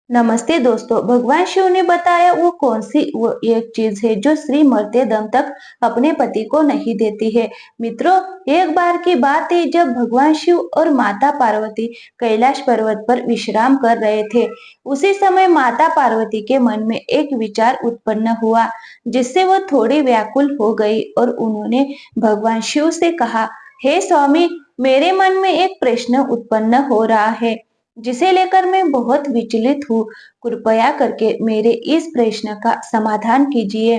नमस्ते दोस्तों। भगवान शिव ने बताया वो कौन सी वो एक चीज है जो स्त्री मरते दम तक अपने पति को नहीं देती है। मित्रों, एक बार की बात है जब भगवान शिव और माता पार्वती कैलाश पर्वत पर विश्राम कर रहे थे। उसी समय माता पार्वती के मन में एक विचार उत्पन्न हुआ जिससे वो थोड़ी व्याकुल हो गई और उन्होंने भगवान शिव से कहा, हे स्वामी, मेरे मन में एक प्रश्न उत्पन्न हो रहा है जिसे लेकर मैं बहुत विचलित हूँ। कृपया करके मेरे इस प्रश्न का समाधान कीजिए,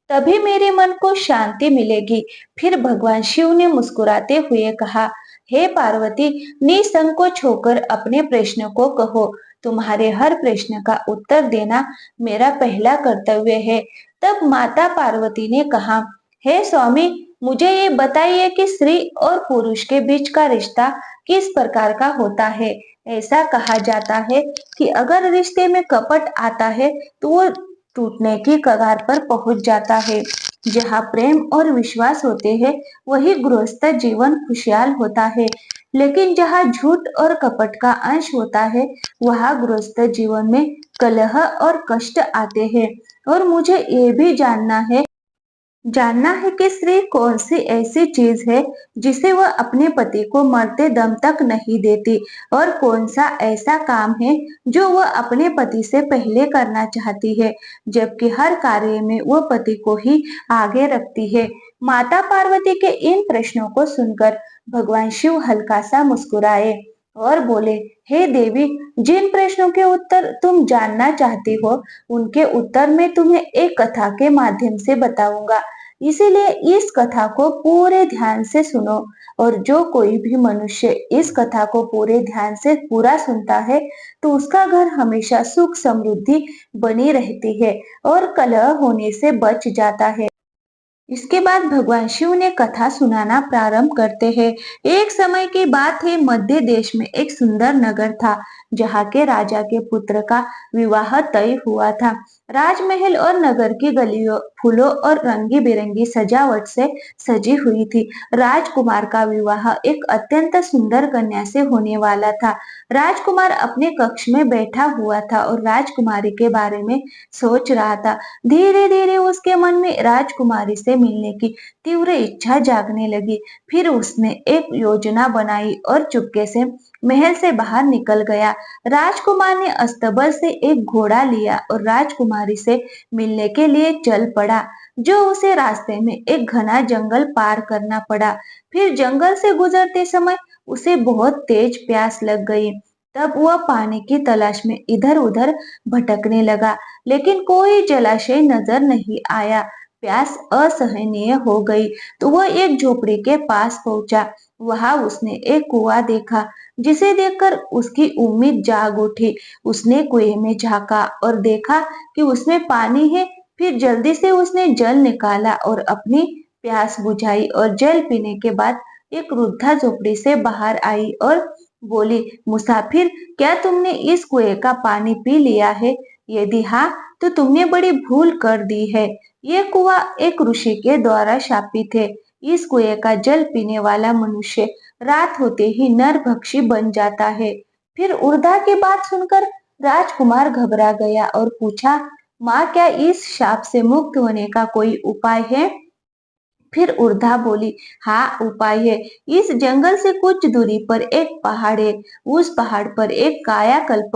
तभी मेरे मन को शांति मिलेगी। फिर भगवान शिव ने मुस्कुराते हुए कहा, हे पार्वती, निसंकोच होकर अपने प्रश्न को कहो। तुम्हारे हर प्रश्न का उत्तर देना मेरा पहला कर्तव्य है। तब माता पार्वती ने कहा, हे स्वामी, मुझे ये बताइए कि स्त्री और पुरुष के बीच का रिश्ता किस प्रकार का होता है। ऐसा कहा जाता है कि अगर रिश्ते में कपट आता है तो वो टूटने की कगार पर पहुंच जाता है। जहाँ प्रेम और विश्वास होते हैं, वही गृहस्थ जीवन खुशहाल होता है। लेकिन जहाँ झूठ और कपट का अंश होता है, वहाँ गृहस्थ जीवन में कलह और कष्ट आते हैं। और मुझे ये भी जानना है कि स्त्री कौन सी ऐसी चीज है जिसे वह अपने पति को मरते दम तक नहीं देती, और कौन सा ऐसा काम है जो वह अपने पति से पहले करना चाहती है, जबकि हर कार्य में वह पति को ही आगे रखती है। माता पार्वती के इन प्रश्नों को सुनकर भगवान शिव हल्का सा मुस्कुराए और बोले, हे देवी, जिन प्रश्नों के उत्तर तुम जानना चाहती हो, उनके उत्तर मैं तुम्हें एक कथा के माध्यम से बताऊंगा। इसीलिए इस कथा को पूरे ध्यान से सुनो। और जो कोई भी मनुष्य इस कथा को पूरे ध्यान से पूरा सुनता है, तो उसका घर हमेशा सुख समृद्धि बनी रहती है और कलह होने से बच जाता है। इसके बाद भगवान शिव ने कथा सुनाना प्रारंभ करते हैं। एक समय की बात है, मध्य देश में एक सुंदर नगर था जहाँ के राजा के पुत्र का विवाह तय हुआ था। राजमहल और नगर की गलियों फूलों और रंगी बिरंगी सजावट से सजी हुई थी। राजकुमार का विवाह एक अत्यंत सुंदर कन्या से होने वाला था। राजकुमार अपने कक्ष में बैठा हुआ था और राजकुमारी के बारे में सोच रहा था। धीरे धीरे उसके मन में राजकुमारी से मिलने की तीव्र इच्छा जागने लगी। फिर उसने एक योजना बनाई और चुपके से महल से बाहर निकल गया। राजकुमार ने अस्तबल से एक घोड़ा लिया और राजकुमारी से मिलने के लिए चल पड़ा, जो उसे रास्ते में एक घना जंगल पार करना पड़ा। फिर जंगल से गुजरते समय उसे बहुत तेज प्यास लग गई। तब वह पानी की तलाश में इधर उधर भटकने लगा, लेकिन कोई जलाशय नजर नहीं आया। प्यास असहनीय हो गई तो वह एक झोपड़ी के पास पहुंचा। वहां उसने एक कुआं देखा, जिसे देखकर उसकी उम्मीद जाग उठी। उसने कुएं में झांका और देखा कि उसमें पानी है। फिर जल्दी से उसने जल निकाला और अपनी प्यास बुझाई, और जल पीने के बाद एक वृद्धा झोपड़ी से बाहर आई और बोली, मुसाफिर, क्या तुमने इस कुएं का पानी पी लिया है? यदि हाँ, तो तुमने बड़ी भूल कर दी है। ये कुआं एक ऋषि के द्वारा शापित है। इस कुएं का जल पीने वाला मनुष्य रात होते ही नरभक्षी बन जाता है। फिर उर्धा की बात सुनकर राजकुमार घबरा गया और पूछा, माँ, क्या इस शाप से मुक्त होने का कोई उपाय है? फिर उर्धा बोली, हाँ, उपाय है। इस जंगल से कुछ दूरी पर एक पहाड़ है। उस पहाड़ पर एक कायाकल्प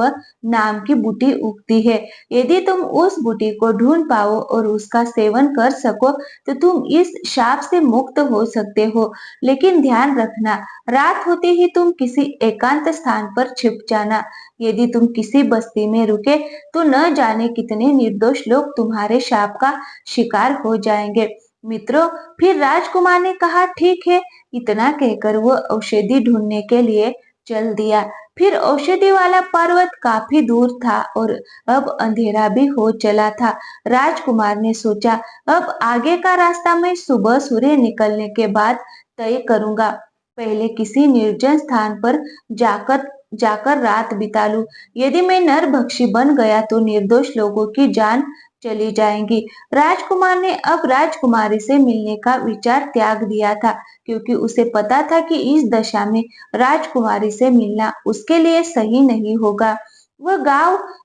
नाम की बूटी उगती है। यदि तुम उस बूटी को ढूंढ पाओ और उसका सेवन कर सको, तो तुम इस शाप से मुक्त हो सकते हो। लेकिन ध्यान रखना, रात होते ही तुम किसी एकांत स्थान पर छिप जाना। यदि तुम किसी बस्ती में रुके, तो न जाने कितने निर्दोष लोग तुम्हारे शाप का शिकार हो जाएंगे। मित्रों, फिर राजकुमार ने कहा, ठीक है। इतना कहकर वो औषधि ढूंढने के लिए चल दिया। फिर औषधि वाला पर्वत काफी दूर था और अब अंधेरा भी हो चला था। राजकुमार ने सोचा, अब आगे का रास्ता मैं सुबह सूर्य निकलने के बाद तय करूंगा। पहले किसी निर्जन स्थान पर जाकर जाकर रात बिता लूं। यदि मैं नरभक्षी बन गया तो निर्दोष लोगों की जान चली जाएगी। राजकुमार ने अब राजकुमारी से मिलने का विचार त्याग दिया था, क्योंकि उसे पता था कि इस दशा में राजकुमारी से मिलना उसके लिए सही नहीं होगा। वह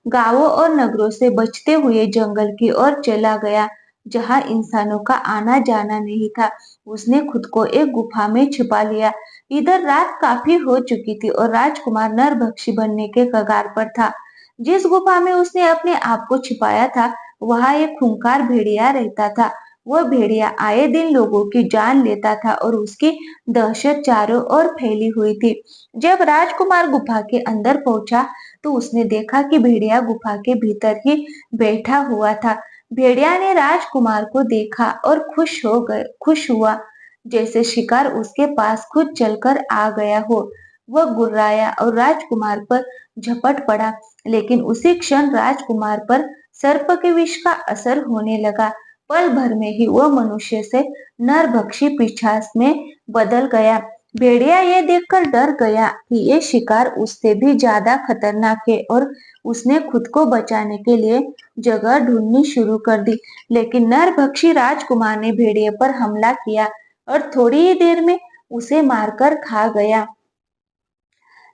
गांवों और नगरों से बचते हुए जंगल की ओर चला गया, जहां इंसानों का आना जाना नहीं था। उसने खुद को एक गुफा में छिपा लिया। इधर रात काफी हो चुकी थी और राजकुमार नरभक्षी बनने के कगार पर था। जिस गुफा में उसने अपने आप को छिपाया था, वहां एक खूंखार भेड़िया रहता था। वह भेड़िया आए दिन लोगों की जान लेता था और उसकी दहशत चारों ओर फैली हुई थी। जब राजकुमार गुफा के अंदर पहुंचा, तो उसने देखा कि भेड़िया गुफा के भीतर ही बैठा हुआ था। भेड़िया ने राजकुमार को देखा और खुश हुआ, जैसे शिकार उसके पास खुद चलकर आ गया हो। वह गुर्राया और राजकुमार पर झपट पड़ा, लेकिन उसी क्षण राजकुमार पर सर्प के विष का असर होने लगा। पल भर में ही वह मनुष्य से नरभक्षी पिशाच में बदल गया। भेड़िया ये देखकर डर गया कि ये शिकार उससे भी ज्यादा खतरनाक है और उसने खुद को बचाने के लिए जगह ढूंढनी शुरू कर दी। लेकिन नरभक्षी राजकुमार ने भेड़िए पर हमला किया और थोड़ी ही देर में उसे मारकर खा गया।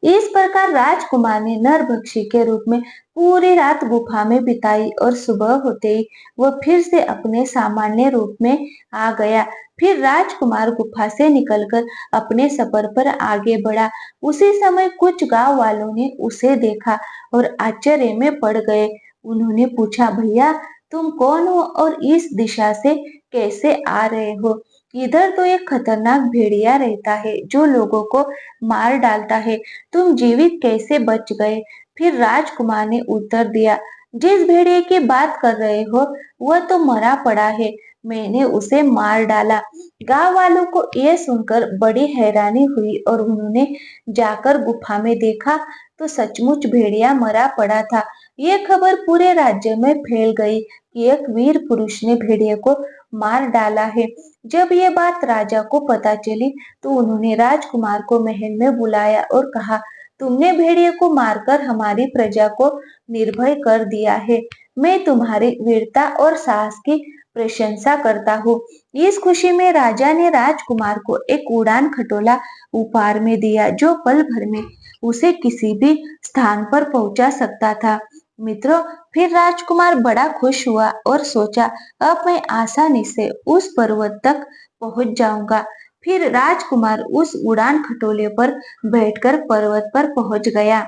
इस प्रकार राजकुमार ने नरभक्षी के रूप में पूरी रात गुफा में बिताई और सुबह होते ही वह फिर से अपने सामान्य रूप में आ गया। फिर राजकुमार गुफा से निकलकर अपने सफर पर आगे बढ़ा। उसी समय कुछ गांव वालों ने उसे देखा और आश्चर्य में पड़ गए। उन्होंने पूछा, भैया तुम कौन हो और इस दिशा से कैसे आ रहे हो? इधर तो एक खतरनाक भेड़िया रहता है जो लोगों को मार डालता है। तुम जीवित कैसे बच गए? फिर राजकुमार ने उत्तर दिया, जिस भेड़िए की बात कर रहे हो वह तो मरा पड़ा है, मैंने उसे मार डाला। गांव वालों को यह सुनकर बड़ी हैरानी हुई और उन्होंने जाकर गुफा में देखा तो सचमुच भेड़िया मरा पड़ा था। यह खबर पूरे राज्य में फैल गई कि एक वीर पुरुष ने भेड़िए को मार डाला है। जब यह बात राजा को पता चली, तो उन्होंने राजकुमार को महल में बुलाया और कहा, तुमने भेड़िए को मारकर हमारी प्रजा को निर्भय कर दिया है। मैं तुम्हारी वीरता और साहस की प्रशंसा करता हूँ। इस खुशी में राजा ने राजकुमार को एक उड़ान खटोला उपहार में दिया, जो पल भर में उसे किसी भी स्थान पर पहुंचा सकता था। मित्रों, फिर राजकुमार बड़ा खुश हुआ और सोचा, अब मैं आसानी से उस पर्वत तक पहुंच जाऊंगा। फिर राजकुमार उस उड़ान खटोले पर बैठकर पर्वत पर पहुंच गया,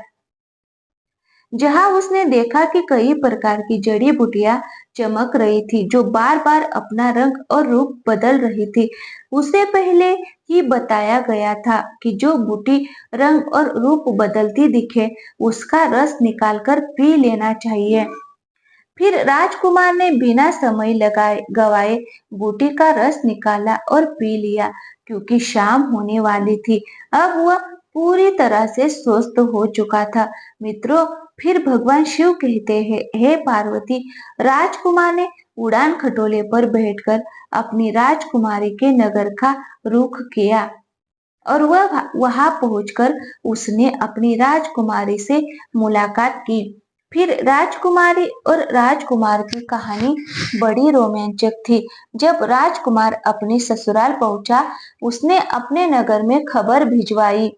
जहां उसने देखा कि कई प्रकार की जड़ी बूटियां चमक रही थी, जो बार बार अपना रंग और रूप बदल रही थी। उसे पहले ही बताया गया था कि जो बूटी रंग और रूप बदलती दिखे, उसका रस निकालकर पी लेना चाहिए। फिर राजकुमार ने बिना समय लगाए गवाए बूटी का रस निकाला और पी लिया, क्योंकि शाम होने वाली थी। अब वह पूरी तरह से स्वस्थ हो चुका था। मित्रों, फिर भगवान शिव कहते हैं, हे पार्वती, राजकुमार ने उड़ान खटोले पर बैठकर अपनी राजकुमारी के नगर का रुख किया और वह वहां पहुंचकर उसने अपनी राजकुमारी से मुलाकात की। फिर राजकुमारी और राजकुमार की कहानी बड़ी रोमांचक थी। जब राजकुमार अपने ससुराल पहुंचा, उसने अपने नगर में खबर भिजवाई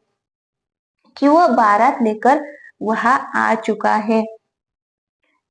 कि वह बारात लेकर वहां आ चुका है।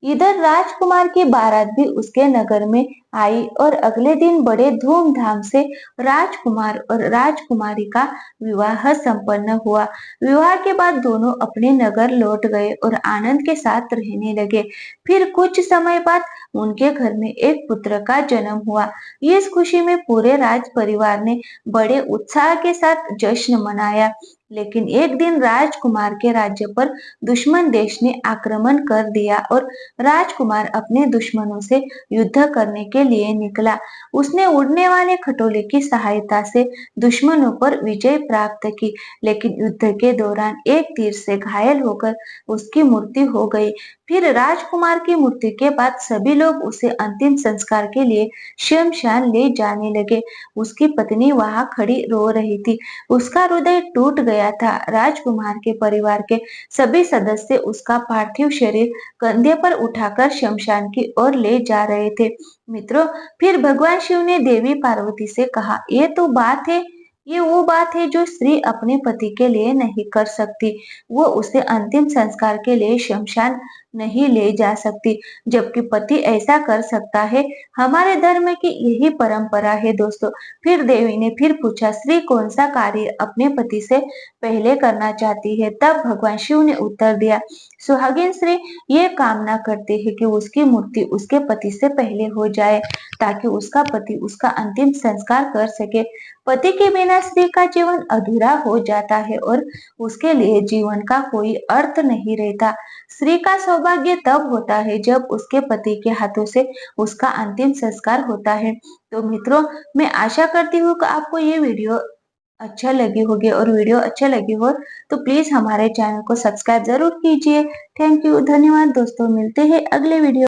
इधर राजकुमार की बारात भी उसके नगर में आई और अगले दिन बड़े धूमधाम से राजकुमार और राजकुमारी का विवाह संपन्न हुआ। विवाह के बाद दोनों अपने नगर लौट गए और आनंद के साथ रहने लगे। फिर कुछ समय बाद उनके घर में एक पुत्र का जन्म हुआ। इस खुशी में पूरे राज परिवार ने बड़े उत्साह के साथ जश्न मनाया। लेकिन एक दिन राजकुमार के राज्य पर दुश्मन देश ने आक्रमण कर दिया और राजकुमार अपने दुश्मनों से युद्ध करने के लिए निकला। उसने उड़ने वाले खटोले की सहायता से दुश्मनों पर विजय प्राप्त की, लेकिन युद्ध के दौरान एक तीर से घायल होकर उसकी मृत्यु हो गई। फिर राजकुमार की मृत्यु के बाद सभी लोग उसे अंतिम संस्कार के लिए शमशान ले जाने लगे। उसकी पत्नी वहां खड़ी रो रही थी। उसका हृदय टूट गया था। राजकुमार के परिवार के सभी सदस्य उसका पार्थिव शरीर कंधे पर उठाकर शमशान की ओर ले जा रहे थे। मित्रों, फिर भगवान शिव ने देवी पार्वती से कहा, ये तो बात है, ये वो बात है जो स्त्री अपने पति के लिए नहीं कर सकती। वो उसे अंतिम संस्कार के लिए शमशान नहीं ले जा सकती, जबकि पति ऐसा कर सकता है। हमारे धर्म की यही परंपरा है दोस्तों। फिर देवी ने फिर पूछा, स्त्री कौन सा कार्य अपने पति से पहले करना चाहती है? तब भगवान शिव ने उत्तर दिया, सुहागिन स्त्री ये कामना करती है कि उसकी मूर्ति उसके पति से पहले हो जाए, ताकि उसका पति उसका अंतिम संस्कार कर सके। पति के बिना स्त्री का जीवन अधूरा हो जाता है और उसके लिए जीवन का कोई अर्थ नहीं रहता। स्त्री का सौभाग्य तब होता है जब उसके पति के हाथों से उसका अंतिम संस्कार होता है। तो मित्रों, मैं आशा करती हूँ कि आपको ये वीडियो अच्छा लगी होगी, और वीडियो अच्छा लगी हो तो प्लीज हमारे चैनल को सब्सक्राइब जरूर कीजिए। थैंक यू, धन्यवाद दोस्तों। मिलते हैं अगले वीडियो